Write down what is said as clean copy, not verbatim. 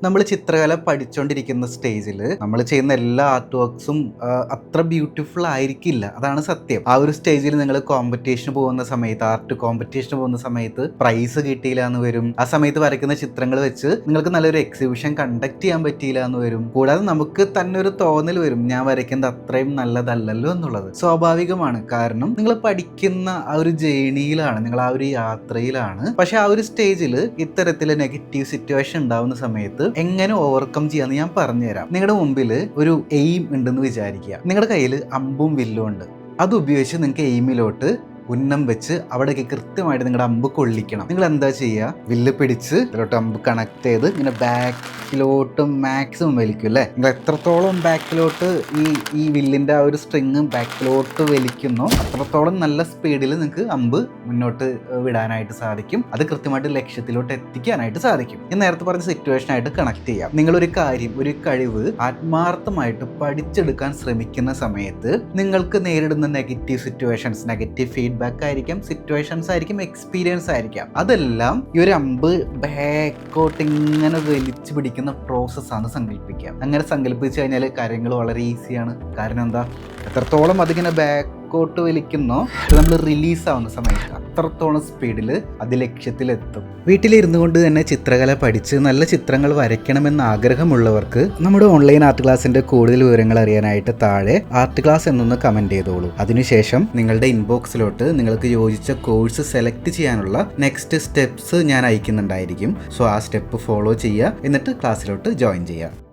നമ്മൾ ചിത്രകല പഠിച്ചുകൊണ്ടിരിക്കുന്ന സ്റ്റേജിൽ നമ്മൾ ചെയ്യുന്ന എല്ലാ ആർട്ട് വർക്ക്സും അത്ര ബ്യൂട്ടിഫുൾ ആയിരിക്കില്ല. അതാണ് സത്യം. ആ ഒരു സ്റ്റേജിൽ നിങ്ങൾ കോമ്പറ്റീഷന് പോകുന്ന സമയത്ത്, ആർട്ട് കോമ്പറ്റീഷന് പോകുന്ന സമയത്ത് പ്രൈസ് കിട്ടിയില്ല എന്ന് വരും. ആ സമയത്ത് വരയ്ക്കുന്ന ചിത്രങ്ങൾ വെച്ച് നിങ്ങൾക്ക് നല്ലൊരു എക്സിബിഷൻ കണ്ടക്ട് ചെയ്യാൻ പറ്റിയില്ല എന്ന് വരും. കൂടാതെ നമുക്ക് തന്നെ ഒരു തോന്നൽ വരും, ഞാൻ വരയ്ക്കുന്നത് അത്രയും നല്ലതല്ലല്ലോ എന്നുള്ളത്. സ്വാഭാവികമാണ്. കാരണം നിങ്ങൾ പഠിക്കുന്ന ആ ഒരു ജേണിയിലാണ്, നിങ്ങൾ ആ ഒരു യാത്രയിലാണ്. പക്ഷെ ആ ഒരു സ്റ്റേജിൽ ഇത്തരത്തിൽ നെഗറ്റീവ് സിറ്റുവേഷൻ ഉണ്ടാവുന്ന സമയത്ത് എങ്ങനെ ഓവർകം ചെയ്യാന്ന് ഞാൻ പറഞ്ഞുതരാം. നിങ്ങളുടെ മുമ്പിൽ ഒരു എയിം ഉണ്ടെന്ന് വിചാരിക്കുക. നിങ്ങളുടെ കയ്യിൽ അമ്പും വില്ലും ഉണ്ട്. അത് ഉപയോഗിച്ച് നിങ്ങൾക്ക് എയിമിലോട്ട് ഉന്നം വെച്ച് അവിടേക്ക് കൃത്യമായിട്ട് നിങ്ങളുടെ അമ്പ് കൊള്ളിക്കണം. നിങ്ങൾ എന്താ ചെയ്യുക? വില്ല് പിടിച്ച് ഇതിലോട്ട് അമ്പ് കണക്ട് ചെയ്ത് ഇങ്ങനെ ബാക്കിലോട്ട് മാക്സിമം വലിക്കും അല്ലേ? നിങ്ങൾ എത്രത്തോളം ബാക്കിലോട്ട് ഈ വില്ലിൻ്റെ ആ ഒരു സ്ട്രിങ് ബാക്കിലോട്ട് വലിക്കുന്നോ അത്രത്തോളം നല്ല സ്പീഡിൽ നിങ്ങൾക്ക് അമ്പ് മുന്നോട്ട് വിടാനായിട്ട് സാധിക്കും. അത് കൃത്യമായിട്ട് ലക്ഷ്യത്തിലോട്ട് എത്തിക്കാനായിട്ട് സാധിക്കും. ഞാൻ നേരത്തെ പറഞ്ഞ സിറ്റുവേഷനായിട്ട് കണക്ട് ചെയ്യാം. നിങ്ങളൊരു കാര്യം, ഒരു കഴിവ് ആത്മാർത്ഥമായിട്ട് പഠിച്ചെടുക്കാൻ ശ്രമിക്കുന്ന സമയത്ത് നിങ്ങൾക്ക് നേരിടുന്ന നെഗറ്റീവ് സിറ്റുവേഷൻസ്, നെഗറ്റീവ് ഫീഡ്ബാക്ക് ആയിരിക്കാം, സിറ്റുവേഷൻസ് ആയിരിക്കും, എക്സ്പീരിയൻസ് ആയിരിക്കാം. അതെല്ലാം ഈ ഒരു അമ്പ് ബാക്കോട്ട് ഇങ്ങനെ വലിച്ചു പിടിക്കുന്ന പ്രോസസ്സാണ് സങ്കല്പിക്കുക. അങ്ങനെ സങ്കല്പിച്ചു കഴിഞ്ഞാൽ കാര്യങ്ങൾ വളരെ ഈസിയാണ്. കാരണം എന്താ, എത്രത്തോളം അതിങ്ങനെ ബാക്കോട്ട് വലിക്കുന്നോ നമ്മൾ റിലീസ് ആവുന്ന സമയത്ത് അത്രത്തോളം സ്പീഡിൽ അത് ലക്ഷ്യത്തിലെത്തും. വീട്ടിലിരുന്നു കൊണ്ട് തന്നെ ചിത്രകല പഠിച്ച് നല്ല ചിത്രങ്ങൾ വരയ്ക്കണമെന്ന് ആഗ്രഹമുള്ളവർക്ക് നമ്മുടെ ഓൺലൈൻ ആർട്ട് ക്ലാസിന്റെ കൂടുതൽ വിവരങ്ങൾ അറിയാനായിട്ട് താഴെ ആർട്ട് ക്ലാസ് എന്നൊന്ന് കമന്റ് ചെയ്തോളൂ. അതിനുശേഷം നിങ്ങളുടെ ഇൻബോക്സിലോട്ട് നിങ്ങൾക്ക് യോജിച്ച കോഴ്സ് സെലക്ട് ചെയ്യാനുള്ള നെക്സ്റ്റ് സ്റ്റെപ്സ് ഞാൻ അയക്കുന്നുണ്ടായിരിക്കും. സോ ആ സ്റ്റെപ്പ് ഫോളോ ചെയ്യുക, എന്നിട്ട് ക്ലാസ്സിലോട്ട് ജോയിൻ ചെയ്യുക.